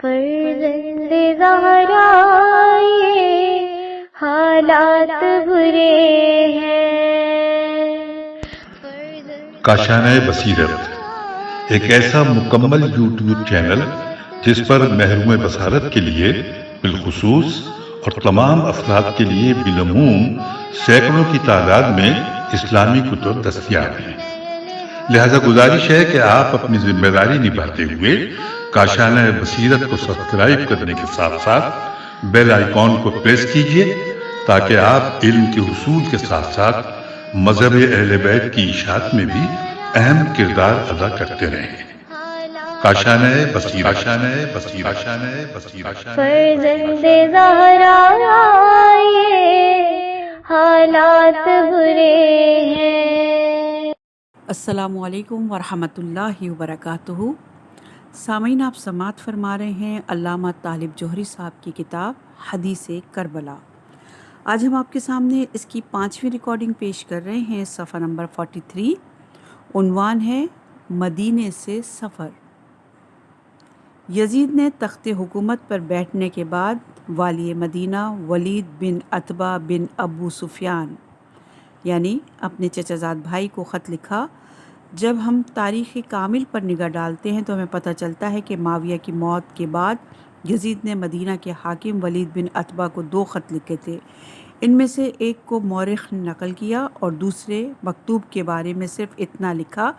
فرزند زہرا یہ حالات برے ہیں۔ کاشانۂ بصیرت ایک ایسا مکمل یوٹیوب چینل جس پر محروم بصارت کے لیے بالخصوص اور تمام افراد کے لیے بالعموم سینکڑوں کی تعداد میں اسلامی کتب دستیاب ہیں۔ لہذا گزارش ہے کہ آپ اپنی ذمہ داری نبھاتے ہوئے کاشانۂ بصیرت کو سبسکرائب کرنے کے ساتھ ساتھ بیل آئیکن کو پریس کیجیے تاکہ آپ علم کے حصول کے ساتھ ساتھ مذہب اہل بیت کی اشاعت میں بھی اہم کردار ادا کرتے رہیں۔ کاشانۂ بصیرت، کاشانۂ بصیرت، کاشانۂ بصیرت۔ فرزند زہرا یہ حالات برے ہیں۔ السلام علیکم ورحمۃ اللہ وبرکاتہ۔ سامعین، آپ سماعت فرما رہے ہیں علامہ طالب جوہری صاحب کی کتاب حدیث کربلا۔ آج ہم آپ کے سامنے اس کی 5ویں ریکارڈنگ پیش کر رہے ہیں، صفحہ نمبر 43۔ عنوان ہے مدینے سے سفر۔ یزید نے تخت حکومت پر بیٹھنے کے بعد والی مدینہ ولید بن عتبہ بن ابو سفیان یعنی اپنے چچا زاد بھائی کو خط لکھا۔ جب ہم تاریخ کامل پر نگاہ ڈالتے ہیں تو ہمیں پتہ چلتا ہے کہ معاویہ کی موت کے بعد یزید نے مدینہ کے حاکم ولید بن عتبہ کو 2 خط لکھے تھے۔ ان میں سے ایک کو مورخ نے نقل کیا اور دوسرے مکتوب کے بارے میں صرف اتنا لکھا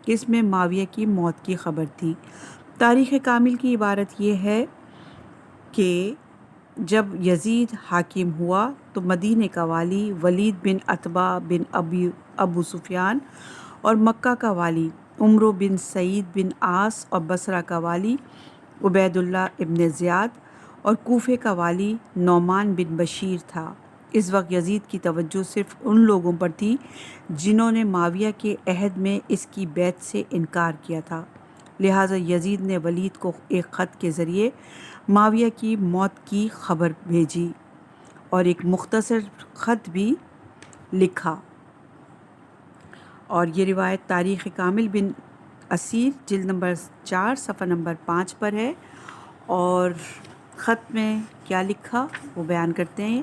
کہ اس میں معاویہ کی موت کی خبر تھی۔ تاریخ کامل کی عبارت یہ ہے کہ جب یزید حاکم ہوا تو مدینہ کا والی ولید بن عتبہ بن ابو سفیان اور مکہ کا والی عمرو بن سعید بن عاص اور بصرہ کا والی عبید اللہ ابن زیاد اور کوفے کا والی نعمان بن بشیر تھا۔ اس وقت یزید کی توجہ صرف ان لوگوں پر تھی جنہوں نے معاویہ کے عہد میں اس کی بیعت سے انکار کیا تھا۔ لہٰذا یزید نے ولید کو ایک خط کے ذریعے معاویہ کی موت کی خبر بھیجی اور ایک مختصر خط بھی لکھا، اور یہ روایت تاریخ کامل بن اسیر جلد نمبر 4 صفحہ نمبر 5 پر ہے۔ اور خط میں کیا لکھا وہ بیان کرتے ہیں،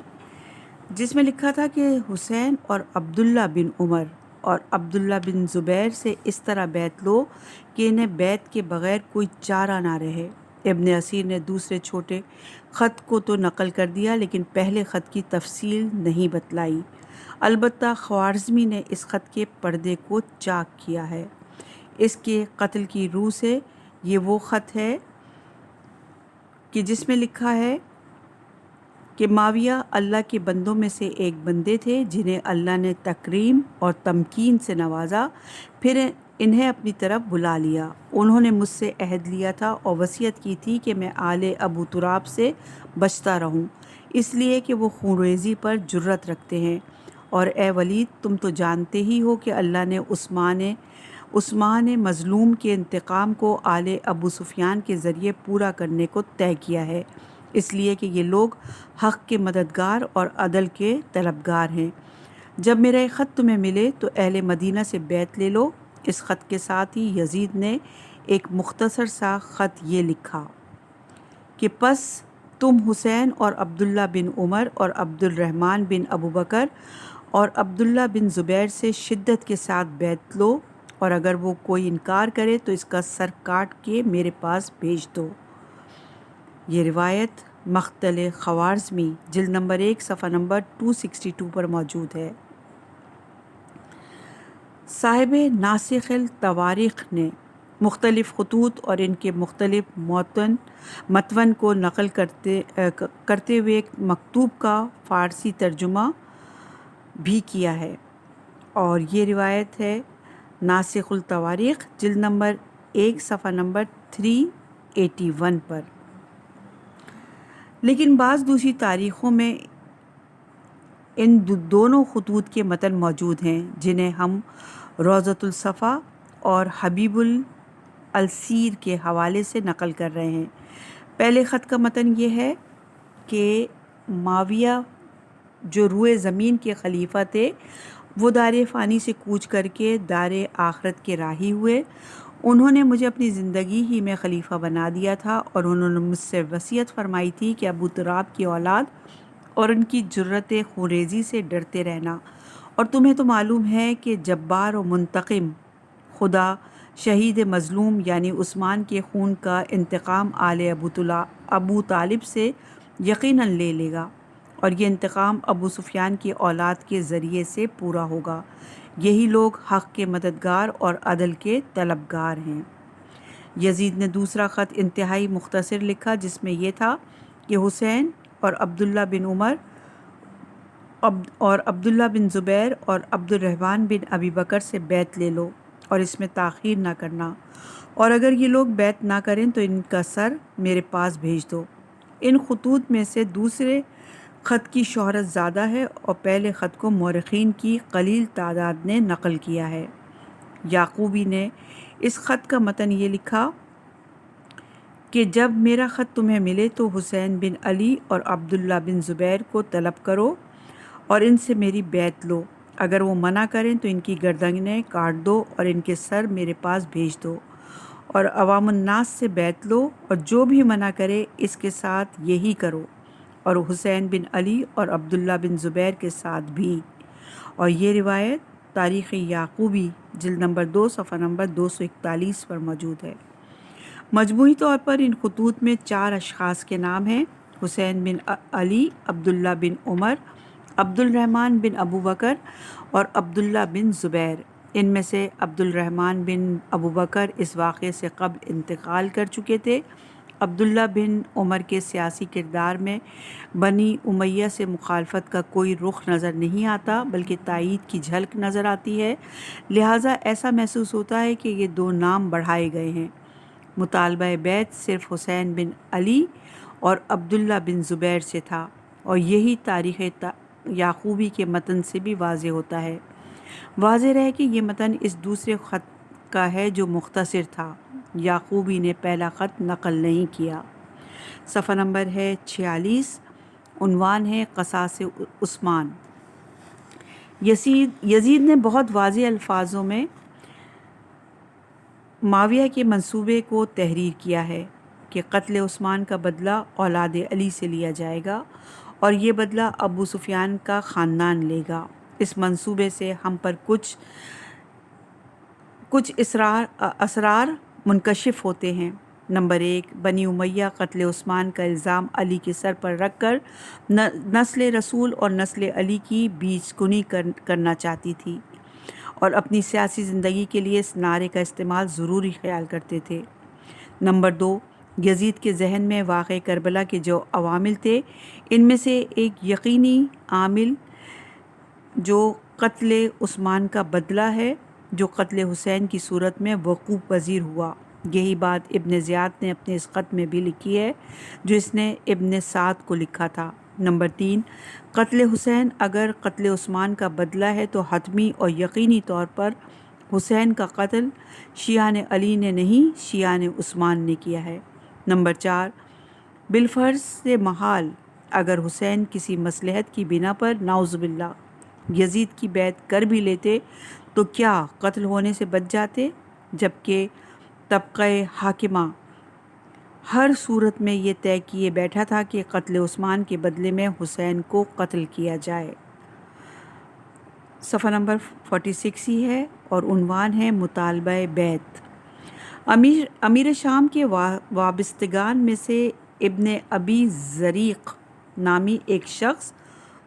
جس میں لکھا تھا کہ حسین اور عبداللہ بن عمر اور عبداللہ بن زبیر سے اس طرح بیعت لو کہ انہیں بیعت کے بغیر کوئی چارہ نہ رہے۔ ابن اسیر نے دوسرے چھوٹے خط کو تو نقل کر دیا لیکن پہلے خط کی تفصیل نہیں بتلائی۔ البتہ خوارزمی نے اس خط کے پردے کو چاک کیا ہے۔ اس کے قتل کی روح سے یہ وہ خط ہے کہ جس میں لکھا ہے کہ معاویہ اللہ کے بندوں میں سے ایک بندے تھے جنہیں اللہ نے تکریم اور تمکین سے نوازا، پھر انہیں اپنی طرف بلا لیا۔ انہوں نے مجھ سے عہد لیا تھا اور وصیت کی تھی کہ میں آل ابو تراب سے بچتا رہوں، اس لیے کہ وہ خونریزی پر جرأت رکھتے ہیں۔ اور اے ولید، تم تو جانتے ہی ہو کہ اللہ نے عثمان مظلوم کے انتقام کو آل ابو سفیان کے ذریعے پورا کرنے کو طے کیا ہے، اس لیے کہ یہ لوگ حق کے مددگار اور عدل کے طلبگار ہیں۔ جب میرا ایک خط تمہیں ملے تو اہل مدینہ سے بیعت لے لو۔ اس خط کے ساتھ ہی یزید نے ایک مختصر سا خط یہ لکھا کہ پس تم حسین اور عبداللہ بن عمر اور عبد الرحمن بن ابو بکر اور عبداللہ بن زبیر سے شدت کے ساتھ بیعت لو، اور اگر وہ کوئی انکار کرے تو اس کا سر کاٹ کے میرے پاس بھیج دو۔ یہ روایت مقتل خوارزمی جلد نمبر 1 صفحہ نمبر 262 پر موجود ہے۔ صاحب ناسخ التواریخ نے مختلف خطوط اور ان کے مختلف متون کو نقل کرتے ہوئے ایک مکتوب کا فارسی ترجمہ بھی کیا ہے، اور یہ روایت ہے ناسخ التواریخ جلد نمبر 1 صفحہ نمبر 381 پر۔ لیکن بعض دوسری تاریخوں میں ان دونوں خطوط کے متن موجود ہیں جنہیں ہم روضۃ الصفا اور حبیب السیر کے حوالے سے نقل کر رہے ہیں۔ پہلے خط کا متن یہ ہے کہ معاویہ جو روئے زمین کے خلیفہ تھے وہ دار فانی سے کوچ کر کے دار آخرت کے راہی ہوئے۔ انہوں نے مجھے اپنی زندگی ہی میں خلیفہ بنا دیا تھا اور انہوں نے مجھ سے وصیت فرمائی تھی کہ ابو تراب کی اولاد اور ان کی جرت خوریزی سے ڈرتے رہنا، اور تمہیں تو معلوم ہے کہ جبار و منتقم خدا شہید مظلوم یعنی عثمان کے خون کا انتقام آل ابو طالب سے یقیناً لے لے گا، اور یہ انتقام ابو سفیان کی اولاد کے ذریعے سے پورا ہوگا۔ یہی لوگ حق کے مددگار اور عدل کے طلبگار ہیں۔ یزید نے دوسرا خط انتہائی مختصر لکھا جس میں یہ تھا کہ حسین اور عبداللہ بن عمر اور عبداللہ بن زبیر اور عبد الرحمن بن ابی بکر سے بیعت لے لو اور اس میں تاخیر نہ کرنا، اور اگر یہ لوگ بیعت نہ کریں تو ان کا سر میرے پاس بھیج دو۔ ان خطوط میں سے دوسرے خط کی شہرت زیادہ ہے اور پہلے خط کو مورخین کی قلیل تعداد نے نقل کیا ہے۔ یعقوبی نے اس خط کا متن یہ لکھا کہ جب میرا خط تمہیں ملے تو حسین بن علی اور عبداللہ بن زبیر کو طلب کرو اور ان سے میری بیعت لو، اگر وہ منع کریں تو ان کی گردنیں کاٹ دو اور ان کے سر میرے پاس بھیج دو، اور عوام الناس سے بیعت لو اور جو بھی منع کرے اس کے ساتھ یہی کرو، اور حسین بن علی اور عبداللہ بن زبیر کے ساتھ بھی۔ اور یہ روایت تاریخ یعقوبی جلد نمبر 2 صفحہ نمبر 241 پر موجود ہے۔ مجموعی طور پر ان خطوط میں 4 اشخاص کے نام ہیں: حسین بن علی، عبداللہ بن عمر، عبد الرحمن بن ابو بکر اور عبداللہ بن زبیر۔ ان میں سے عبد الرحمن بن ابو بکر اس واقعے سے قبل انتقال کر چکے تھے۔ عبداللہ بن عمر کے سیاسی کردار میں بنی امیہ سے مخالفت کا کوئی رخ نظر نہیں آتا بلکہ تائید کی جھلک نظر آتی ہے، لہٰذا ایسا محسوس ہوتا ہے کہ یہ 2 نام بڑھائے گئے ہیں۔ مطالبہ بیعت صرف حسین بن علی اور عبداللہ بن زبیر سے تھا، اور یہی تاریخ یعقوبی کے متن سے بھی واضح ہوتا ہے۔ واضح رہے کہ یہ متن اس دوسرے خط کا ہے جو مختصر تھا۔ یعقوبی نے پہلا خط نقل نہیں کیا۔ صفحہ نمبر ہے 46، عنوان ہے قصاص عثمان۔ یزید نے بہت واضح الفاظوں میں معاویہ کے منصوبے کو تحریر کیا ہے کہ قتل عثمان کا بدلہ اولاد علی سے لیا جائے گا اور یہ بدلہ ابو سفیان کا خاندان لے گا۔ اس منصوبے سے ہم پر کچھ اسرار منکشف ہوتے ہیں۔ نمبر 1، بنی امیہ قتل عثمان کا الزام علی کے سر پر رکھ کر نسل رسول اور نسل علی کی بیچ کنی کرنا چاہتی تھی اور اپنی سیاسی زندگی کے لیے اس نعرے کا استعمال ضروری خیال کرتے تھے۔ نمبر 2، یزید کے ذہن میں واقع کربلا کے جو عوامل تھے ان میں سے ایک یقینی عامل جو قتل عثمان کا بدلہ ہے جو قتل حسین کی صورت میں وقوع پذیر ہوا۔ یہی بات ابن زیاد نے اپنے اس خط میں بھی لکھی ہے جو اس نے ابن سعد کو لکھا تھا۔ نمبر 3، قتل حسین اگر قتل عثمان کا بدلہ ہے تو حتمی اور یقینی طور پر حسین کا قتل شیعان علی نے نہیں شیعان عثمان نے کیا ہے۔ نمبر 4، بالفرض سے محال اگر حسین کسی مصلحت کی بنا پر نعوذ باللہ یزید کی بیعت کر بھی لیتے تو کیا قتل ہونے سے بچ جاتے، جبکہ طبقہ حاکمہ ہر صورت میں یہ طے کیے بیٹھا تھا کہ قتل عثمان کے بدلے میں حسین کو قتل کیا جائے۔ صفحہ نمبر 46 ہی ہے اور عنوان ہے مطالبہ بیعت۔ امیر شام کے وابستگان میں سے ابن ابی زریق نامی ایک شخص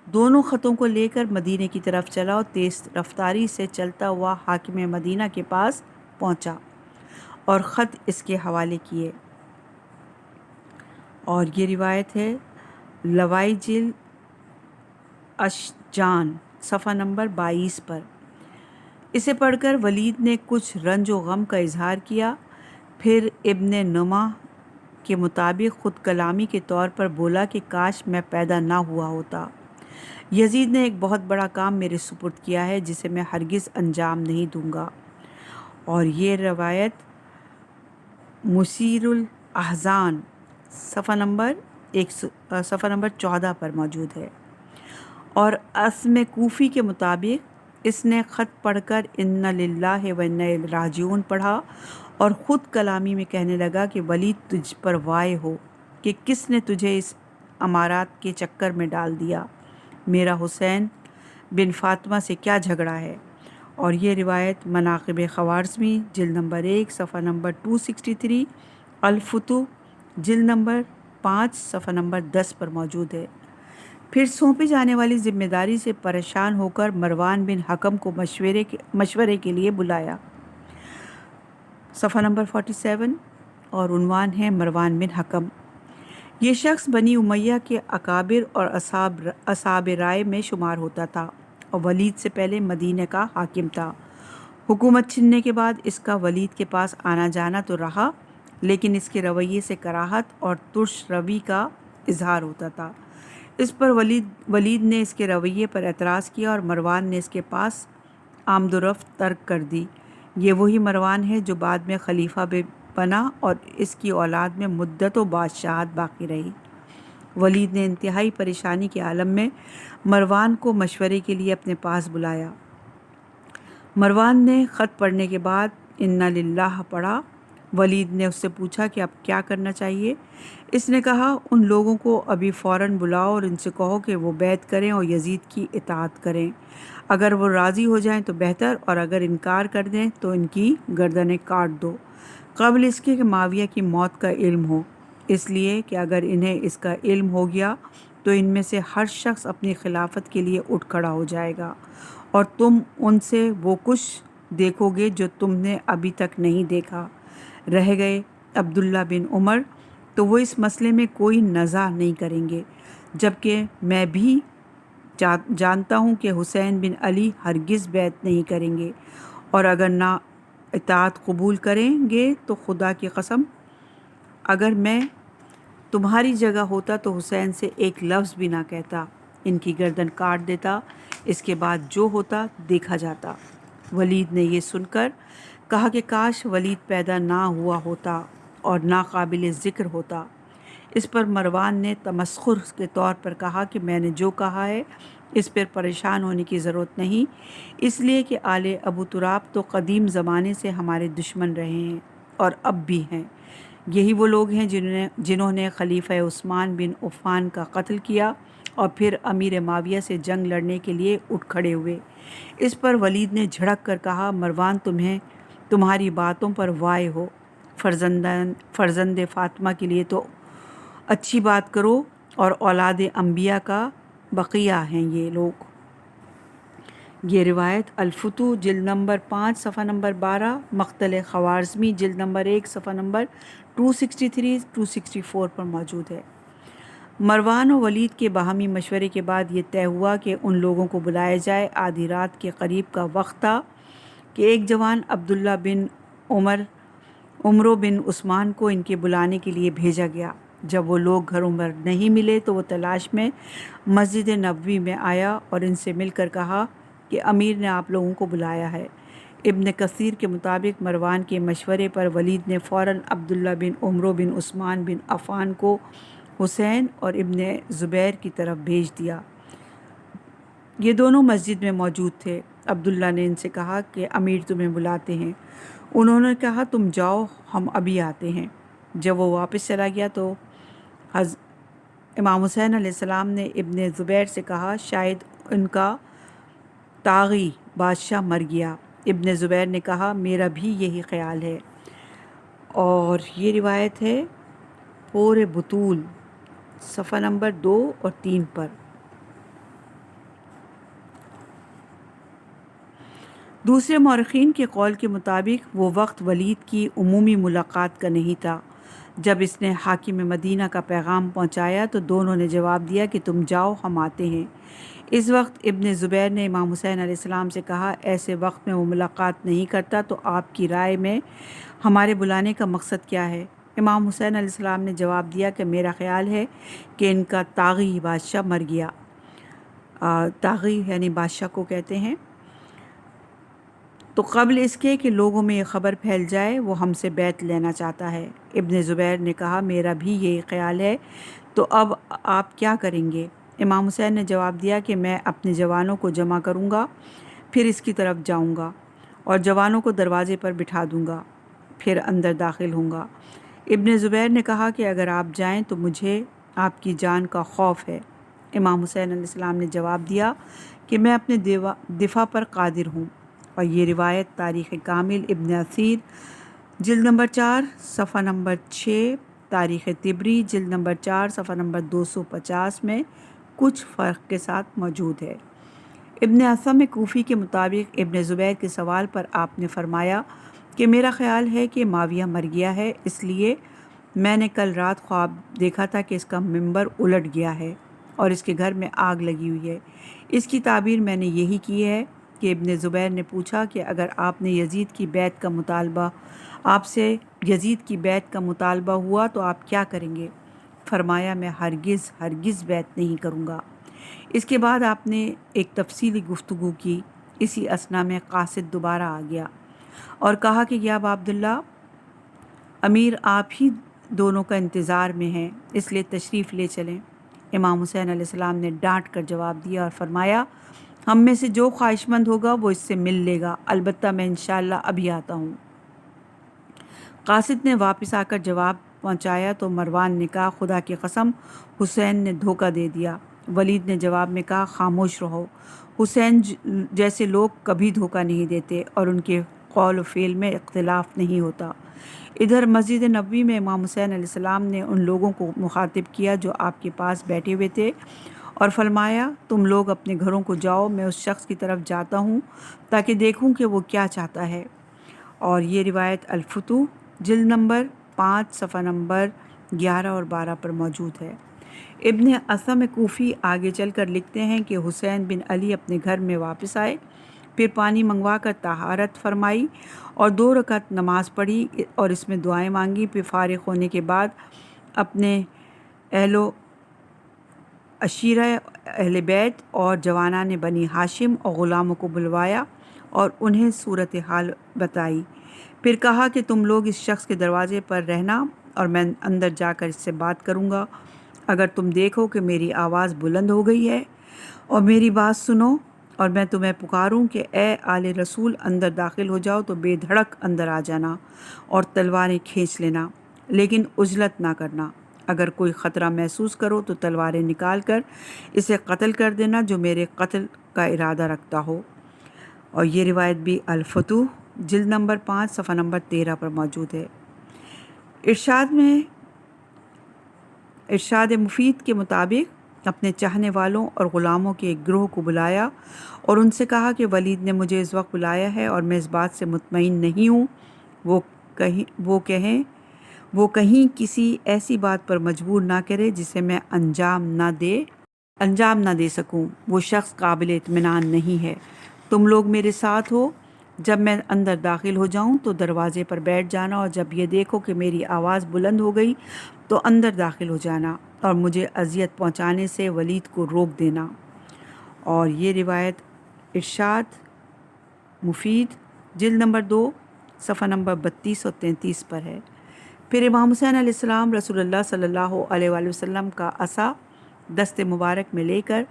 دونوں خطوں کو لے کر مدینے کی طرف چلا اور تیز رفتاری سے چلتا ہوا حاکم مدینہ کے پاس پہنچا اور خط اس کے حوالے کیے، اور یہ روایت ہے لوائجل اشجان صفحہ نمبر 22 پر۔ اسے پڑھ کر ولید نے کچھ رنج و غم کا اظہار کیا، پھر ابن نما کے مطابق خود کلامی کے طور پر بولا کہ کاش میں پیدا نہ ہوا ہوتا۔ یزید نے ایک بہت بڑا کام میرے سپرد کیا ہے جسے میں ہرگز انجام نہیں دوں گا، اور یہ روایت مسیر الاحزان صفحہ نمبر 14 پر موجود ہے۔ اور عاصم کوفی کے مطابق اس نے خط پڑھ کر انا للہ و انا الیہ راجعون پڑھا اور خود کلامی میں کہنے لگا کہ ولید تجھ پر وائے ہو کہ کس نے تجھے اس امارات کے چکر میں ڈال دیا، میرا حسین بن فاطمہ سے کیا جھگڑا ہے۔ اور یہ روایت مناقب خوارزمی جلد نمبر 1 صفحہ نمبر 263، الفتوح جلد نمبر 5 صفحہ نمبر 10 پر موجود ہے۔ پھر سونپی جانے والی ذمہ داری سے پریشان ہو کر مروان بن حکم کو مشورے کے لیے بلایا، صفحہ نمبر 47، اور عنوان ہے مروان بن حکم۔ یہ شخص بنی امیہ کے اکابر اور اصحاب رائے میں شمار ہوتا تھا اور ولید سے پہلے مدینہ کا حاکم تھا۔ حکومت چھننے کے بعد اس کا ولید کے پاس آنا جانا تو رہا، لیکن اس کے رویے سے کراہت اور ترش روی کا اظہار ہوتا تھا۔ اس پر ولید نے اس کے رویے پر اعتراض کیا اور مروان نے اس کے پاس آمد و رفت ترک کر دی۔ یہ وہی مروان ہے جو بعد میں خلیفہ بنا اور اس کی اولاد میں مدت و بادشاہت باقی رہی۔ ولید نے انتہائی پریشانی کے عالم میں مروان کو مشورے کے لیے اپنے پاس بلایا۔ مروان نے خط پڑھنے کے بعد انا للہ پڑھا۔ ولید نے اس سے پوچھا کہ اب کیا کرنا چاہیے؟ اس نے کہا ان لوگوں کو ابھی فوراً بلاؤ اور ان سے کہو کہ وہ بیعت کریں اور یزید کی اطاعت کریں۔ اگر وہ راضی ہو جائیں تو بہتر، اور اگر انکار کر دیں تو ان کی گردنیں کاٹ دو، قبل اس کے کہ معاویہ کی موت کا علم ہو، اس لیے کہ اگر انہیں اس کا علم ہو گیا تو ان میں سے ہر شخص اپنی خلافت کے لیے اٹھ کھڑا ہو جائے گا اور تم ان سے وہ کچھ دیکھو گے جو تم نے ابھی تک نہیں دیکھا۔ رہ گئے عبداللہ بن عمر تو وہ اس مسئلے میں کوئی نزاع نہیں کریں گے، جبکہ میں بھی جانتا ہوں کہ حسین بن علی ہرگز بیعت نہیں کریں گے، اور اگر نہ اطاعت قبول کریں گے تو خدا کی قسم اگر میں تمہاری جگہ ہوتا تو حسین سے ایک لفظ بھی نہ کہتا، ان کی گردن کاٹ دیتا، اس کے بعد جو ہوتا دیکھا جاتا۔ ولید نے یہ سن کر کہا کہ کاش ولید پیدا نہ ہوا ہوتا اور ناقابل ذکر ہوتا۔ اس پر مروان نے تمسخر کے طور پر کہا کہ میں نے جو کہا ہے اس پر پریشان ہونے کی ضرورت نہیں، اس لیے کہ آل ابو تراب تو قدیم زمانے سے ہمارے دشمن رہے ہیں اور اب بھی ہیں۔ یہی وہ لوگ ہیں جنہوں نے خلیفہ عثمان بن عفان کا قتل کیا اور پھر امیر معاویہ سے جنگ لڑنے کے لیے اٹھ کھڑے ہوئے۔ اس پر ولید نے جھڑک کر کہا مروان تمہاری باتوں پر وائے ہو، فرزند فاطمہ کے لیے تو اچھی بات کرو، اور اولاد انبیاء کا بقیہ ہیں یہ لوگ۔ یہ روایت الفتوح جلد نمبر 5 صفحہ نمبر 12، مقتل خوارزمی جلد نمبر 1 صفحہ نمبر 263-264 پر موجود ہے۔ مروان و ولید کے باہمی مشورے کے بعد یہ طے ہوا کہ ان لوگوں کو بلایا جائے۔ آدھی رات کے قریب کا وقت تھا کہ ایک جوان عبداللہ بن عمرو بن عثمان کو ان کے بلانے کے لیے بھیجا گیا۔ جب وہ لوگ گھروں پر نہیں ملے تو وہ تلاش میں مسجد نبوی میں آیا اور ان سے مل کر کہا کہ امیر نے آپ لوگوں کو بلایا ہے۔ ابن کثیر کے مطابق مروان کے مشورے پر ولید نے فوراً عبداللہ بن عمرو بن عثمان بن عفان کو حسین اور ابن زبیر کی طرف بھیج دیا۔ یہ دونوں مسجد میں موجود تھے۔ عبداللہ نے ان سے کہا کہ امیر تمہیں بلاتے ہیں۔ انہوں نے کہا تم جاؤ، ہم ابھی آتے ہیں۔ جب وہ واپس چلا گیا تو امام حسین علیہ السلام نے ابن زبیر سے کہا شاید ان کا طاغی بادشاہ مر گیا۔ ابن زبیر نے کہا میرا بھی یہی خیال ہے۔ اور یہ روایت ہے پورے بطول صفحہ نمبر 2 اور 3 پر۔ دوسرے مورخین کے قول کے مطابق وہ وقت ولید کی عمومی ملاقات کا نہیں تھا۔ جب اس نے حاکم مدینہ کا پیغام پہنچایا تو دونوں نے جواب دیا کہ تم جاؤ، ہم آتے ہیں۔ اس وقت ابن زبیر نے امام حسین علیہ السلام سے کہا ایسے وقت میں وہ ملاقات نہیں کرتا تو آپ کی رائے میں ہمارے بلانے کا مقصد کیا ہے؟ امام حسین علیہ السلام نے جواب دیا کہ میرا خیال ہے کہ ان کا طاغی بادشاہ مر گیا۔ طاغی یعنی بادشاہ کو کہتے ہیں۔ تو قبل اس کے کہ لوگوں میں یہ خبر پھیل جائے وہ ہم سے بیعت لینا چاہتا ہے۔ ابن زبیر نے کہا میرا بھی یہی خیال ہے، تو اب آپ کیا کریں گے؟ امام حسین نے جواب دیا کہ میں اپنے جوانوں کو جمع کروں گا، پھر اس کی طرف جاؤں گا اور جوانوں کو دروازے پر بٹھا دوں گا، پھر اندر داخل ہوں گا۔ ابن زبیر نے کہا کہ اگر آپ جائیں تو مجھے آپ کی جان کا خوف ہے۔ امام حسین علیہ السلام نے جواب دیا کہ میں اپنے دفاع پر قادر ہوں۔ اور یہ روایت تاریخ کامل ابن اثیر جلد نمبر 4 صفحہ نمبر 6، تاریخ طبری جلد نمبر 4 صفحہ نمبر 250 میں کچھ فرق کے ساتھ موجود ہے۔ ابن اعصم کوفی کے مطابق ابن زبیر کے سوال پر آپ نے فرمایا کہ میرا خیال ہے کہ معاویہ مر گیا ہے، اس لیے میں نے کل رات خواب دیکھا تھا کہ اس کا منبر الٹ گیا ہے اور اس کے گھر میں آگ لگی ہوئی ہے۔ اس کی تعبیر میں نے یہی کی ہے کہ ابن زبیر نے پوچھا کہ اگر آپ سے یزید کی بیعت کا مطالبہ ہوا تو آپ کیا کریں گے؟ فرمایا میں ہرگز بیعت نہیں کروں گا۔ اس کے بعد آپ نے ایک تفصیلی گفتگو کی۔ اسی اثنا میں قاصد دوبارہ آ گیا اور کہا کہ یا ابا عبداللہ، امیر آپ ہی دونوں کا انتظار میں ہیں، اس لیے تشریف لے چلیں۔ امام حسین علیہ السلام نے ڈانٹ کر جواب دیا اور فرمایا ہم میں سے جو خواہش مند ہوگا وہ اس سے مل لے گا، البتہ میں انشاءاللہ ابھی آتا ہوں۔ قاصد نے واپس آ کر جواب پہنچایا تو مروان نے کہا خدا کی قسم حسین نے دھوکہ دے دیا۔ ولید نے جواب میں کہا خاموش رہو، حسین جیسے لوگ کبھی دھوکہ نہیں دیتے اور ان کے قول و فعل میں اختلاف نہیں ہوتا۔ ادھر مسجد نبوی میں امام حسین علیہ السلام نے ان لوگوں کو مخاطب کیا جو آپ کے پاس بیٹھے ہوئے تھے اور فرمایا تم لوگ اپنے گھروں کو جاؤ، میں اس شخص کی طرف جاتا ہوں تاکہ دیکھوں کہ وہ کیا چاہتا ہے۔ اور یہ روایت الفتوح جلد نمبر 5 صفحہ نمبر 11 اور 12 پر موجود ہے۔ ابن اعصم کوفی آگے چل کر لکھتے ہیں کہ حسین بن علی اپنے گھر میں واپس آئے، پھر پانی منگوا کر طہارت فرمائی اور 2 رکعت نماز پڑھی اور اس میں دعائیں مانگی۔ پھر فارغ ہونے کے بعد اپنے اہل و عشیرہ، اہل بیت اور جوانان بنی ہاشم اور غلاموں کو بلوایا اور انہیں صورتحال بتائی۔ پھر کہا کہ تم لوگ اس شخص کے دروازے پر رہنا اور میں اندر جا کر اس سے بات کروں گا۔ اگر تم دیکھو کہ میری آواز بلند ہو گئی ہے اور میری بات سنو اور میں تمہیں پکاروں کہ اے آل رسول اندر داخل ہو جاؤ تو بے دھڑک اندر آ جانا اور تلواریں کھینچ لینا، لیکن عجلت نہ کرنا۔ اگر کوئی خطرہ محسوس کرو تو تلواریں نکال کر اسے قتل کر دینا جو میرے قتل کا ارادہ رکھتا ہو۔ اور یہ روایت بھی الفتوح جلد نمبر 5 صفحہ نمبر 13 پر موجود ہے۔ ارشاد مفید کے مطابق اپنے چاہنے والوں اور غلاموں کے ایک گروہ کو بلایا اور ان سے کہا کہ ولید نے مجھے اس وقت بلایا ہے اور میں اس بات سے مطمئن نہیں ہوں وہ کہیں کسی ایسی بات پر مجبور نہ کرے جسے میں انجام نہ دے سکوں۔ وہ شخص قابل اطمینان نہیں ہے۔ تم لوگ میرے ساتھ ہو، جب میں اندر داخل ہو جاؤں تو دروازے پر بیٹھ جانا اور جب یہ دیکھو کہ میری آواز بلند ہو گئی تو اندر داخل ہو جانا اور مجھے اذیت پہنچانے سے ولید کو روک دینا۔ اور یہ روایت ارشاد مفید جلد نمبر 2 صفحہ نمبر 32 اور 33 پر ہے۔ پھر امام حسین علیہ السلام رسول اللہ صلی اللہ علیہ وآلہ وسلم کا عصا دست مبارک میں لے کر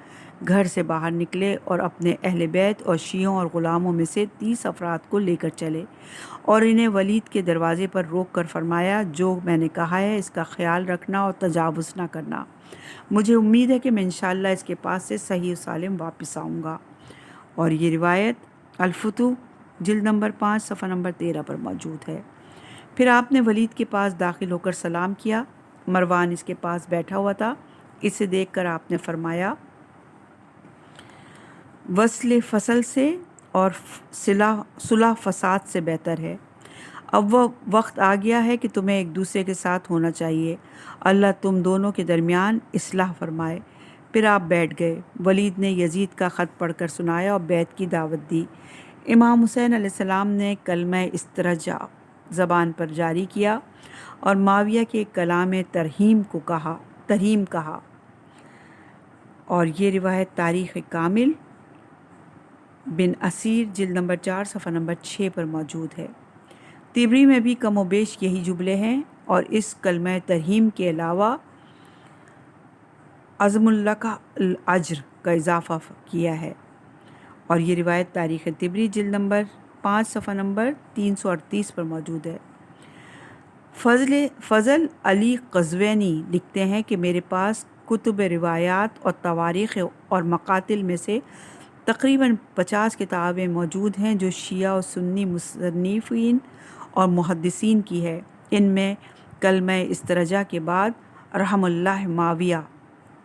گھر سے باہر نکلے اور اپنے اہل بیت اور شیعوں اور غلاموں میں سے 30 افراد کو لے کر چلے اور انہیں ولید کے دروازے پر روک کر فرمایا جو میں نے کہا ہے اس کا خیال رکھنا اور تجاوز نہ کرنا۔ مجھے امید ہے کہ میں انشاءاللہ اس کے پاس سے صحیح و سالم واپس آؤں گا۔ اور یہ روایت الفتوح جلد نمبر 5 صفحہ نمبر 13 پر موجود ہے۔ پھر آپ نے ولید کے پاس داخل ہو کر سلام کیا۔ مروان اس کے پاس بیٹھا ہوا تھا۔ اسے دیکھ کر آپ نے فرمایا وصل فصل سے اور صلح فساد سے بہتر ہے۔ اب وہ وقت آ گیا ہے کہ تمہیں ایک دوسرے کے ساتھ ہونا چاہیے۔ اللہ تم دونوں کے درمیان اصلاح فرمائے۔ پھر آپ بیٹھ گئے۔ ولید نے یزید کا خط پڑھ کر سنایا اور بیعت کی دعوت دی۔ امام حسین علیہ السلام نے کلمہ استرجاع زبان پر جاری کیا اور معاویہ کے کلام ترہیم کہا۔ اور یہ روایت تاریخ کامل بن اثیر جلد نمبر 4 صفحہ نمبر 6 پر موجود ہے۔ طبری میں بھی کم و بیش یہی جملے ہیں اور اس کلمہ ترہیم کے علاوہ عظم اللہ کا الاجر کا اضافہ کیا ہے۔ اور یہ روایت تاریخ طبری جلد نمبر 5 صفحہ نمبر 338 پر موجود ہے۔ فضل علی قزوینی لکھتے ہیں کہ میرے پاس کتب روایات اور تواریخ اور مقاتل میں سے تقریباً 50 کتابیں موجود ہیں جو شیعہ و سنی مصنفین اور محدثین کی ہے۔ ان میں کلمہ استرجاع کے بعد رحم اللہ معاویہ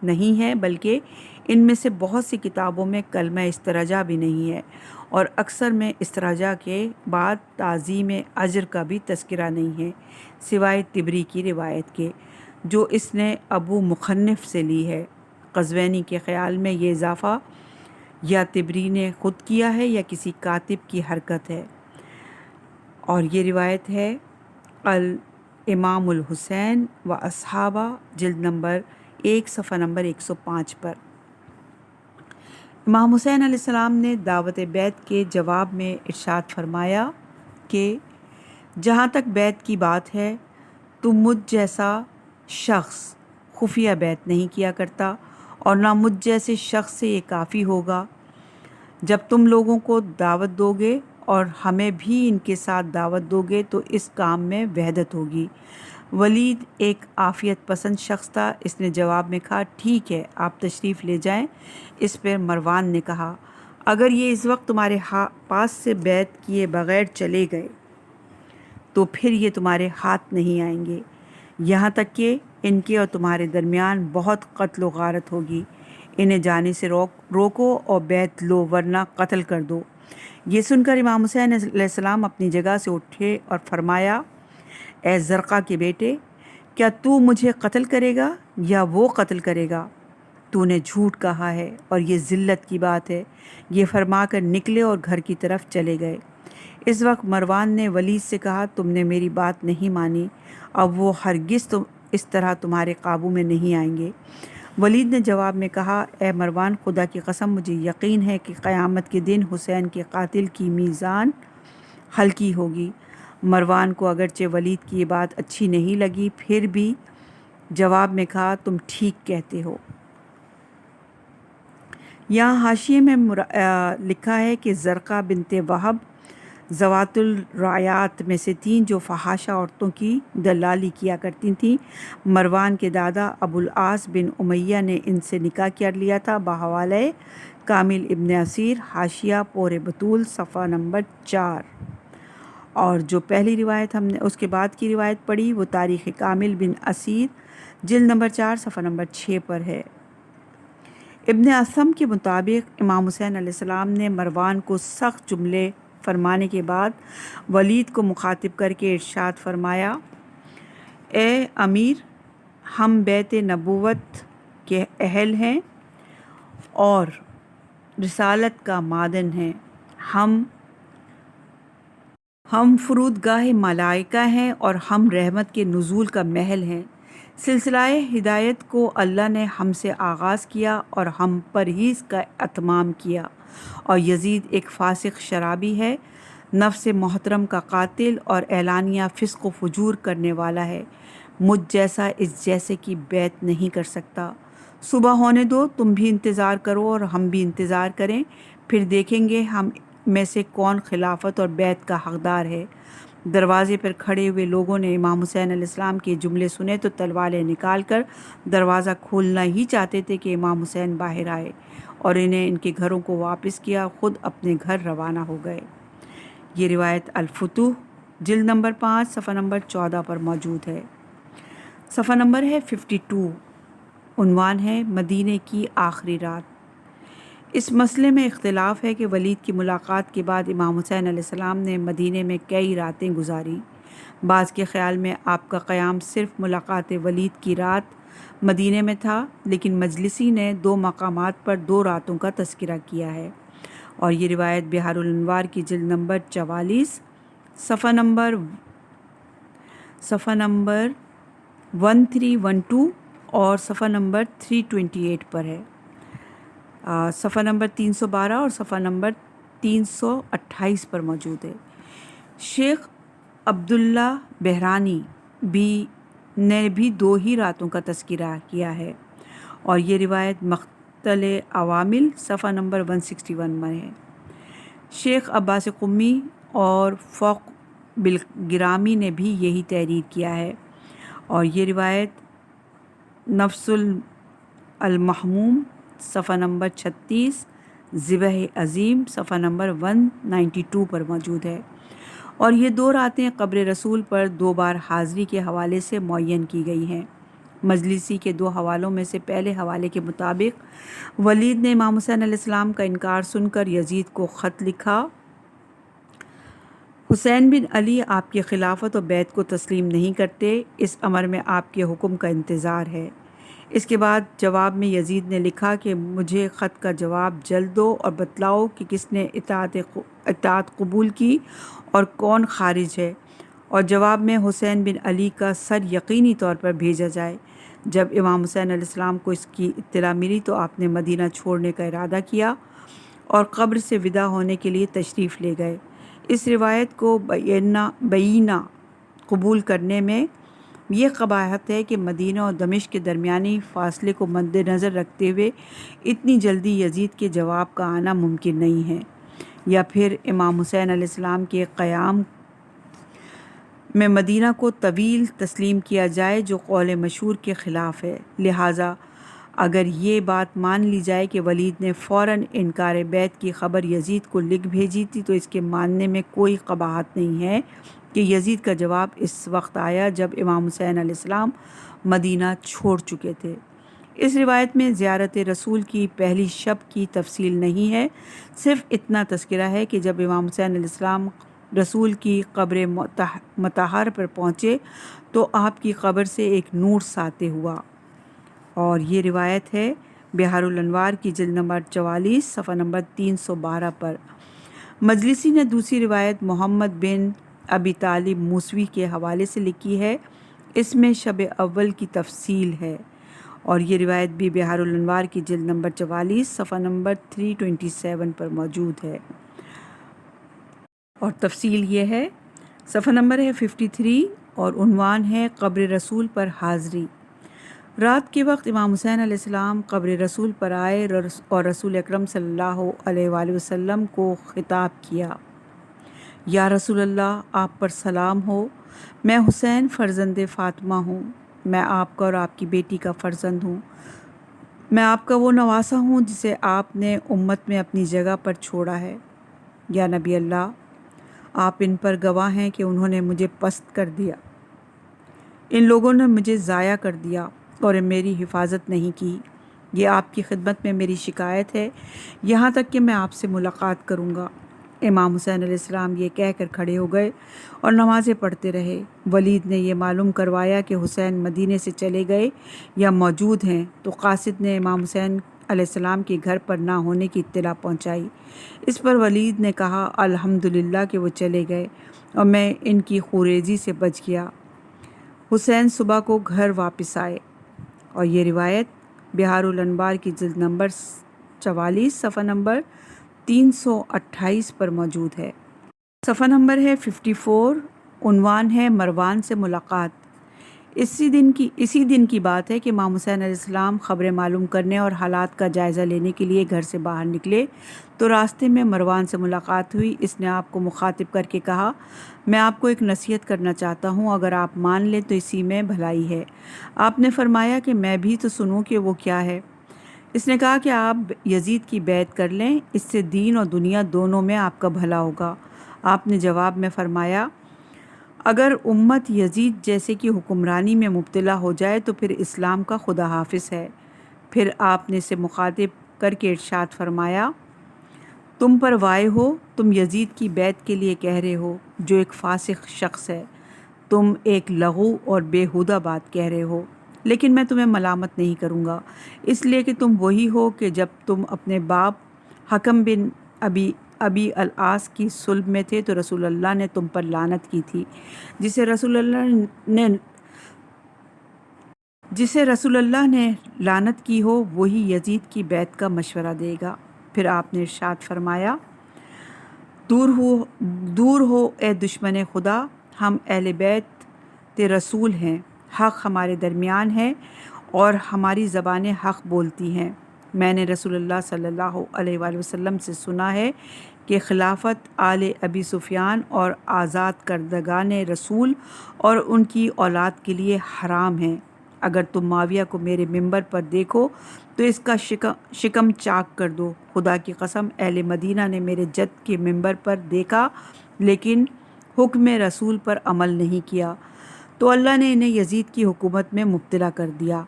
نہیں ہے، بلکہ ان میں سے بہت سی کتابوں میں کلمہ استرجاع بھی نہیں ہے، اور اکثر میں استرجاع کے بعد تعظیم اجر کا بھی تذکرہ نہیں ہے، سوائے طبری کی روایت کے جو اس نے ابو مخنف سے لی ہے۔ قزوینی کے خیال میں یہ اضافہ یا طبری نے خود کیا ہے یا کسی کاتب کی حرکت ہے، اور یہ روایت ہے الامام الحسین و اصحابہ جلد نمبر 1 صفحہ نمبر 105 پر۔ امام حسین علیہ السلام نے دعوت بیعت کے جواب میں ارشاد فرمایا کہ جہاں تک بیعت کی بات ہے تو مجھ جیسا شخص خفیہ بیعت نہیں کیا کرتا، اور نہ مجھ جیسے شخص سے یہ کافی ہوگا۔ جب تم لوگوں کو دعوت دو گے اور ہمیں بھی ان کے ساتھ دعوت دو گے تو اس کام میں وحدت ہوگی۔ ولید ایک عافیت پسند شخص تھا، اس نے جواب میں کہا ٹھیک ہے، آپ تشریف لے جائیں۔ اس پر مروان نے کہا اگر یہ اس وقت تمہارے پاس سے بیعت کیے بغیر چلے گئے تو پھر یہ تمہارے ہاتھ نہیں آئیں گے، یہاں تک کہ ان کے اور تمہارے درمیان بہت قتل و غارت ہوگی۔ انہیں جانے سے روکو اور بیعت لو ورنہ قتل کر دو۔ یہ سن کر امام حسین علیہ السلام اپنی جگہ سے اٹھے اور فرمایا اے زرقہ کے بیٹے، کیا تو مجھے قتل کرے گا یا وہ قتل کرے گا؟ تو نے جھوٹ کہا ہے اور یہ ذلت کی بات ہے۔ یہ فرما کر نکلے اور گھر کی طرف چلے گئے۔ اس وقت مروان نے ولید سے کہا تم نے میری بات نہیں مانی، اب وہ ہرگز اس طرح تمہارے قابو میں نہیں آئیں گے۔ ولید نے جواب میں کہا اے مروان، خدا کی قسم مجھے یقین ہے کہ قیامت کے دن حسین کے قاتل کی میزان ہلکی ہوگی۔ مروان کو اگرچہ ولید کی یہ بات اچھی نہیں لگی، پھر بھی جواب میں کہا تم ٹھیک کہتے ہو۔ یہاں حاشیے میں لکھا ہے کہ زرقہ بنت وہب ذوات الرایات میں سے تھیں جو فحاشہ عورتوں کی دلالی کیا کرتی تھیں۔ مروان کے دادا ابو العاص بن امیہ نے ان سے نکاح کر لیا تھا۔ بحوالہ کامل ابن اسیر حاشیہ پور بطول صفحہ نمبر 4۔ اور جو پہلی روایت ہم نے اس کے بعد کی روایت پڑھی وہ تاریخ کامل بن اسیر جلد نمبر 4 صفحہ نمبر 6 پر ہے۔ ابن اسم کے مطابق امام حسین علیہ السلام نے مروان کو سخت جملے فرمانے کے بعد ولید کو مخاطب کر کے ارشاد فرمایا اے امیر، ہم بیت نبوت کے اہل ہیں اور رسالت کا معدن ہیں، ہم فرودگاہ ملائکہ ہیں اور ہم رحمت کے نزول کا محل ہیں۔ سلسلہ ہدایت کو اللہ نے ہم سے آغاز کیا اور ہم پر ہی اس کا اتمام کیا، اور یزید ایک فاسق شرابی ہے، نفس محترم کا قاتل اور اعلانیہ فسق و فجور کرنے والا ہے، مجھ جیسا اس جیسے کی بیعت نہیں کر سکتا۔ صبح ہونے دو، تم بھی انتظار کرو اور ہم بھی انتظار کریں، پھر دیکھیں گے ہم میں سے کون خلافت اور بیعت کا حقدار ہے۔ دروازے پر کھڑے ہوئے لوگوں نے امام حسین علیہ السلام کے جملے سنے تو تلواریں نکال کر دروازہ کھولنا ہی چاہتے تھے کہ امام حسین باہر آئے اور انہیں ان کے گھروں کو واپس کیا، خود اپنے گھر روانہ ہو گئے۔ یہ روایت الفتوح جلد نمبر 5 صفحہ نمبر 14 پر موجود ہے۔ صفحہ نمبر ہے 52۔ عنوان ہے مدینے کی آخری رات۔ اس مسئلے میں اختلاف ہے کہ ولید کی ملاقات کے بعد امام حسین علیہ السلام نے مدینے میں کئی راتیں گزاری۔ بعض کے خیال میں آپ کا قیام صرف ملاقات ولید کی رات مدینے میں تھا، لیکن مجلسی نے 2 مقامات پر 2 راتوں کا تذکرہ کیا ہے، اور یہ روایت بحار الانوار کی جلد نمبر 44 صفحہ نمبر 1312 اور صفحہ نمبر 328 پر ہے۔ صفحہ نمبر 312 اور صفحہ نمبر 328 پر موجود ہے۔ شیخ عبداللہ بحرانی نے بھی 2 ہی راتوں کا تذکرہ کیا ہے، اور یہ روایت مقتل عوامل صفحہ نمبر 161 میں ہے۔ شیخ عباس قمی اور فوق بالگرامی نے بھی یہی تحریر کیا ہے، اور یہ روایت نفس المحموم صفحہ نمبر 36، ذبح عظیم صفحہ نمبر 192 پر موجود ہے، اور یہ 2 راتیں قبر رسول پر 2 بار حاضری کے حوالے سے معین کی گئی ہیں۔ مجلسی کے 2 حوالوں میں سے پہلے حوالے کے مطابق ولید نے امام حسین علیہ السلام کا انکار سن کر یزید کو خط لکھا، حسین بن علی آپ کی خلافت و بیعت کو تسلیم نہیں کرتے، اس امر میں آپ کے حکم کا انتظار ہے۔ اس کے بعد جواب میں یزید نے لکھا کہ مجھے خط کا جواب جلد دو اور بتلاؤ کہ کس نے اطاعت قبول کی اور کون خارج ہے، اور جواب میں حسین بن علی کا سر یقینی طور پر بھیجا جائے۔ جب امام حسین علیہ السلام کو اس کی اطلاع ملی تو آپ نے مدینہ چھوڑنے کا ارادہ کیا اور قبر سے ودا ہونے کے لیے تشریف لے گئے۔ اس روایت کو بینہ قبول کرنے میں یہ قباحت ہے کہ مدینہ اور دمشق کے درمیانی فاصلے کو مد نظر رکھتے ہوئے اتنی جلدی یزید کے جواب کا آنا ممکن نہیں ہے، یا پھر امام حسین علیہ السلام کے قیام میں مدینہ کو طویل تسلیم کیا جائے جو قول مشہور کے خلاف ہے۔ لہٰذا اگر یہ بات مان لی جائے کہ ولید نے فوراً انکار بیعت کی خبر یزید کو لکھ بھیجی تھی تو اس کے ماننے میں کوئی قباحت نہیں ہے کہ یزید کا جواب اس وقت آیا جب امام حسین علیہ السلام مدینہ چھوڑ چکے تھے۔ اس روایت میں زیارت رسول کی پہلی شب کی تفصیل نہیں ہے، صرف اتنا تذکرہ ہے کہ جب امام حسین علیہ السلام رسول کی قبر مطہر پر پہنچے تو آپ کی قبر سے ایک نور ساطع ہوا، اور یہ روایت ہے بحار الانوار کی جلد نمبر 44 صفحہ نمبر 312 پر۔ مجلسی نے دوسری روایت محمد بن ابی طالب موسوی کے حوالے سے لکھی ہے، اس میں شب اول کی تفصیل ہے، اور یہ روایت بھی بحار الانوار کی جلد نمبر 44 صفحہ نمبر 327 پر موجود ہے، اور تفصیل یہ ہے، صفحہ نمبر ہے 53 اور عنوان ہے قبر رسول پر حاضری۔ رات کے وقت امام حسین علیہ السلام قبر رسول پر آئے اور رسول اکرم صلی اللہ علیہ وآلہ وسلم کو خطاب کیا، یا رسول اللہ آپ پر سلام ہو، میں حسین فرزند فاطمہ ہوں، میں آپ کا اور آپ کی بیٹی کا فرزند ہوں، میں آپ کا وہ نواسہ ہوں جسے آپ نے امت میں اپنی جگہ پر چھوڑا ہے۔ یا نبی اللہ، آپ ان پر گواہ ہیں کہ انہوں نے مجھے پست کر دیا، ان لوگوں نے مجھے ضائع کر دیا اور میری حفاظت نہیں کی، یہ آپ کی خدمت میں میری شکایت ہے یہاں تک کہ میں آپ سے ملاقات کروں گا۔ امام حسین علیہ السلام یہ کہہ کر کھڑے ہو گئے اور نمازیں پڑھتے رہے۔ ولید نے یہ معلوم کروایا کہ حسین مدینے سے چلے گئے یا موجود ہیں تو قاصد نے امام حسین علیہ السلام کے گھر پر نہ ہونے کی اطلاع پہنچائی۔ اس پر ولید نے کہا الحمدللہ کہ وہ چلے گئے اور میں ان کی خوریزی سے بچ گیا۔ حسین صبح کو گھر واپس آئے، اور یہ روایت بحار الانوار کی جلد نمبر 44 صفحہ نمبر 328 پر موجود ہے۔ صفحہ نمبر ہے 54، عنوان ہے مروان سے ملاقات۔ اسی دن کی بات ہے کہ امام حسین علیہ السلام خبریں معلوم کرنے اور حالات کا جائزہ لینے کے لیے گھر سے باہر نکلے تو راستے میں مروان سے ملاقات ہوئی۔ اس نے آپ کو مخاطب کر کے کہا، میں آپ کو ایک نصیحت کرنا چاہتا ہوں، اگر آپ مان لیں تو اسی میں بھلائی ہے۔ آپ نے فرمایا کہ میں بھی تو سنوں کہ وہ کیا ہے۔ اس نے کہا کہ آپ یزید کی بیعت کر لیں، اس سے دین اور دنیا دونوں میں آپ کا بھلا ہوگا۔ آپ نے جواب میں فرمایا، اگر امت یزید جیسے کی حکمرانی میں مبتلا ہو جائے تو پھر اسلام کا خدا حافظ ہے۔ پھر آپ نے اسے مخاطب کر کے ارشاد فرمایا، تم پر وائے ہو، تم یزید کی بیعت کے لیے کہہ رہے ہو جو ایک فاسق شخص ہے، تم ایک لغو اور بیہودہ بات کہہ رہے ہو، لیکن میں تمہیں ملامت نہیں کروں گا، اس لیے کہ تم وہی ہو کہ جب تم اپنے باپ حکم بن ابی العاص کی صلب میں تھے تو رسول اللہ نے تم پر لعنت کی تھی، جسے رسول اللہ نے لعنت کی ہو وہی یزید کی بیعت کا مشورہ دے گا۔ پھر آپ نے ارشاد فرمایا، دور ہو اے دشمن خدا، ہم اہل بیت رسول ہیں، حق ہمارے درمیان ہے اور ہماری زبانیں حق بولتی ہیں، میں نے رسول اللہ صلی اللہ علیہ وآلہ وسلم سے سنا ہے کہ خلافت آل ابی سفیان اور آزاد کردگان رسول اور ان کی اولاد کے لیے حرام ہے۔ اگر تم معاویہ کو میرے منبر پر دیکھو تو اس کا شکم چاک کر دو۔ خدا کی قسم اہل مدینہ نے میرے جد کے منبر پر دیکھا لیکن حکم رسول پر عمل نہیں کیا، تو اللہ نے انہیں یزید کی حکومت میں مبتلا کر دیا۔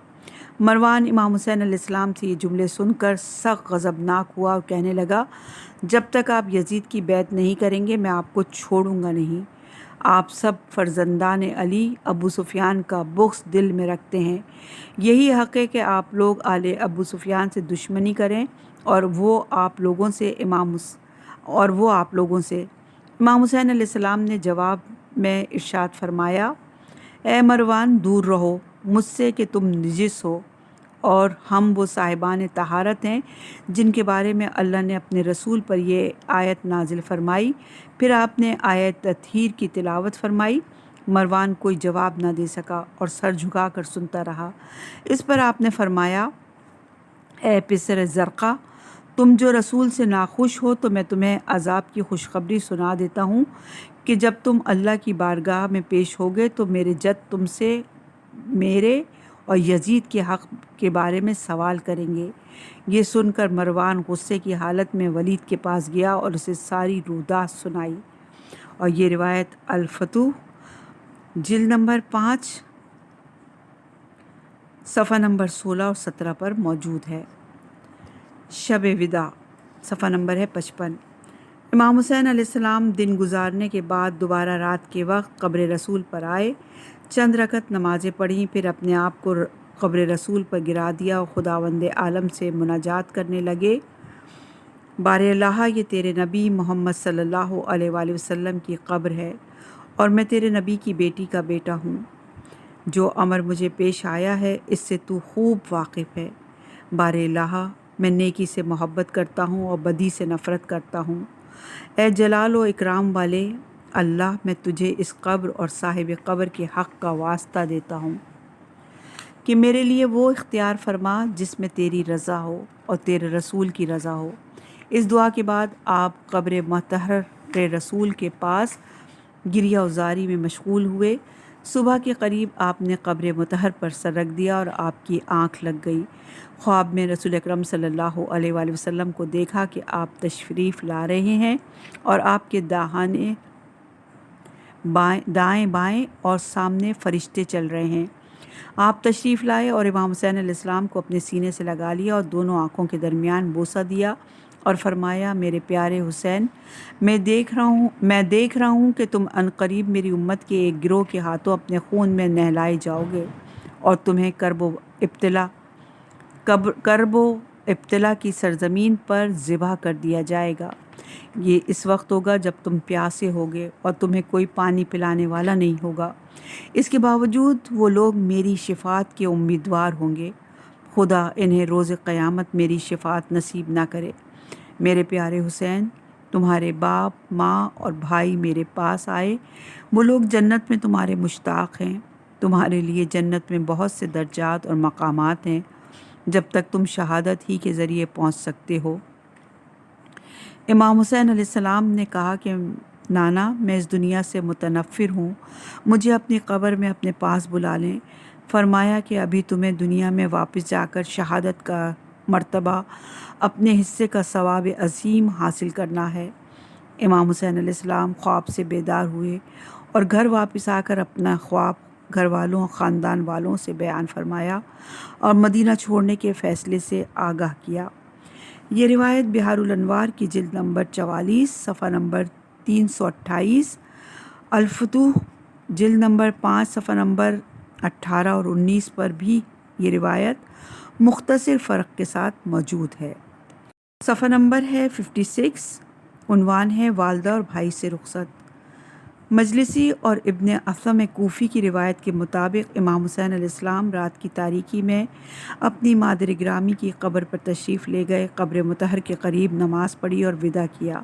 مروان امام حسین علیہ السلام سے یہ جملے سن کر سخت غضبناک ہوا اور کہنے لگا، جب تک آپ یزید کی بیعت نہیں کریں گے میں آپ کو چھوڑوں گا نہیں۔ آپ سب فرزندان علی ابو سفیان کا بغض دل میں رکھتے ہیں، یہی حق ہے کہ آپ لوگ آل ابو سفیان سے دشمنی کریں اور وہ آپ لوگوں سے امام حسین علیہ السلام نے جواب میں ارشاد فرمایا، اے مروان دور رہو مجھ سے کہ تم نجس ہو، اور ہم وہ صاحبان طہارت ہیں جن کے بارے میں اللہ نے اپنے رسول پر یہ آیت نازل فرمائی۔ پھر آپ نے آیت تطہیر کی تلاوت فرمائی۔ مروان کوئی جواب نہ دے سکا اور سر جھکا کر سنتا رہا۔ اس پر آپ نے فرمایا، اے پسر زرقہ، تم جو رسول سے ناخوش ہو تو میں تمہیں عذاب کی خوشخبری سنا دیتا ہوں کہ جب تم اللہ کی بارگاہ میں پیش ہوگے تو میرے جد تم سے میرے اور یزید کے حق کے بارے میں سوال کریں گے۔ یہ سن کر مروان غصے کی حالت میں ولید کے پاس گیا اور اسے ساری رویداد سنائی، اور یہ روایت الفتوح جلد نمبر 5 صفحہ نمبر 16 اور 17 پر موجود ہے۔ شب وداع صفحہ نمبر ہے 55۔ امام حسین علیہ السلام دن گزارنے کے بعد دوبارہ رات کے وقت قبر رسول پر آئے، چند رکعت نمازیں پڑھیں، پھر اپنے آپ کو قبر رسول پر گرا دیا اور خداوند عالم سے مناجات کرنے لگے، بار الہ یہ تیرے نبی محمد صلی اللہ علیہ وآلہ وسلم کی قبر ہے اور میں تیرے نبی کی بیٹی کا بیٹا ہوں۔ جو امر مجھے پیش آیا ہے اس سے تو خوب واقف ہے۔ بار الہ میں نیکی سے محبت کرتا ہوں اور بدی سے نفرت کرتا ہوں۔ اے جلال و اکرام والے اللہ، میں تجھے اس قبر اور صاحب قبر کے حق کا واسطہ دیتا ہوں کہ میرے لیے وہ اختیار فرما جس میں تیری رضا ہو اور تیرے رسول کی رضا ہو۔ اس دعا کے بعد آپ قبر مطہر رسول کے پاس گریہ وزاری میں مشغول ہوئے۔ صبح کے قریب آپ نے قبر مطہر پر سر رکھ دیا اور آپ کی آنکھ لگ گئی۔ خواب میں رسول اکرم صلی اللہ علیہ وآلہ وسلم کو دیکھا کہ آپ تشریف لا رہے ہیں اور آپ کے دائیں بائیں اور سامنے فرشتے چل رہے ہیں۔ آپ تشریف لائے اور امام حسین علیہ السلام کو اپنے سینے سے لگا لیا اور دونوں آنکھوں کے درمیان بوسہ دیا اور فرمایا، میرے پیارے حسین، میں دیکھ رہا ہوں کہ تم عنقریب میری امت کے ایک گروہ کے ہاتھوں اپنے خون میں نہلائے جاؤ گے اور تمہیں کرب و ابتلا کی سرزمین پر ذبح کر دیا جائے گا۔ یہ اس وقت ہوگا جب تم پیاسے ہوگے اور تمہیں کوئی پانی پلانے والا نہیں ہوگا۔ اس کے باوجود وہ لوگ میری شفاعت کے امیدوار ہوں گے۔ خدا انہیں روز قیامت میری شفاعت نصیب نہ کرے۔ میرے پیارے حسین، تمہارے باپ، ماں اور بھائی میرے پاس آئے، وہ لوگ جنت میں تمہارے مشتاق ہیں۔ تمہارے لیے جنت میں بہت سے درجات اور مقامات ہیں جب تک تم شہادت ہی کے ذریعے پہنچ سکتے ہو۔ امام حسین علیہ السلام نے کہا کہ نانا، میں اس دنیا سے متنفر ہوں، مجھے اپنی قبر میں اپنے پاس بلا لیں۔ فرمایا کہ ابھی تمہیں دنیا میں واپس جا کر شہادت کا مرتبہ، اپنے حصے کا ثواب عظیم حاصل کرنا ہے۔ امام حسین علیہ السلام خواب سے بیدار ہوئے اور گھر واپس آ کر اپنا خواب گھر والوں اور خاندان والوں سے بیان فرمایا اور مدینہ چھوڑنے کے فیصلے سے آگاہ کیا۔ یہ روایت بحار الانوار کی جلد نمبر 44 صفحہ نمبر 328، الفتوح جلد نمبر 5 صفحہ نمبر 18 اور 19 پر بھی یہ روایت مختصر فرق کے ساتھ موجود ہے۔ صفحہ نمبر ہے 56، عنوان ہے والدہ اور بھائی سے رخصت۔ مجلسی اور ابن اثم کوفی کی روایت کے مطابق امام حسین علیہ السلام رات کی تاریکی میں اپنی مادر گرامی کی قبر پر تشریف لے گئے، قبر مطہر کے قریب نماز پڑھی اور وداع کیا،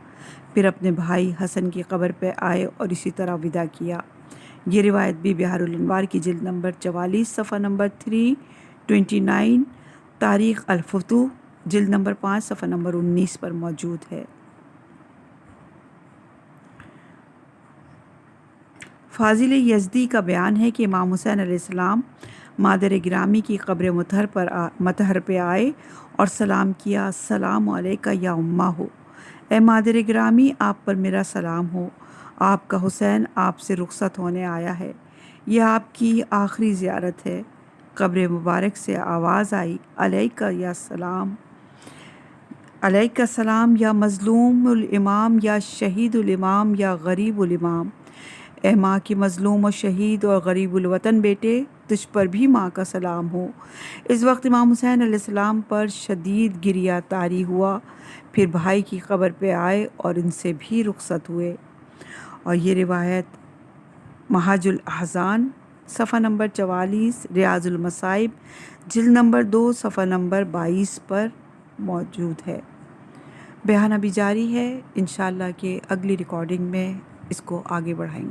پھر اپنے بھائی حسن کی قبر پہ آئے اور اسی طرح وداع کیا۔ یہ روایت بھی بحار الانوار کی جلد نمبر 44 صفحہ نمبر 329، تاریخ الفتوح جلد نمبر 5 صفحہ نمبر 19 پر موجود ہے۔ فاضل یزدی کا بیان ہے کہ امام حسین علیہ السلام مادر گرامی کی قبر مطہر پہ آئے اور سلام کیا، السلام علیکہ یا امہ ہو، اے مادر گرامی آپ پر میرا سلام ہو، آپ کا حسین آپ سے رخصت ہونے آیا ہے، یہ آپ کی آخری زیارت ہے۔ قبر مبارک سے آواز آئی، علیکہ یا سلام، علیکہ السلام یا مظلوم الامام یا شہید الامام یا غریب الامام، اے ماں کی مظلوم و شہید اور غریب الوطن بیٹے، تجھ پر بھی ماں کا سلام ہو۔ اس وقت امام حسین علیہ السلام پر شدید گریہ طاری ہوا، پھر بھائی کی قبر پہ آئے اور ان سے بھی رخصت ہوئے۔ اور یہ روایت محاج الاحزان صفحہ نمبر 44، ریاض المصائب جلد نمبر 2 صفحہ نمبر 22 پر موجود ہے۔ بیان ابھی جاری ہے، انشاءاللہ کہ اگلی ریکارڈنگ میں اس کو آگے بڑھائیں گے۔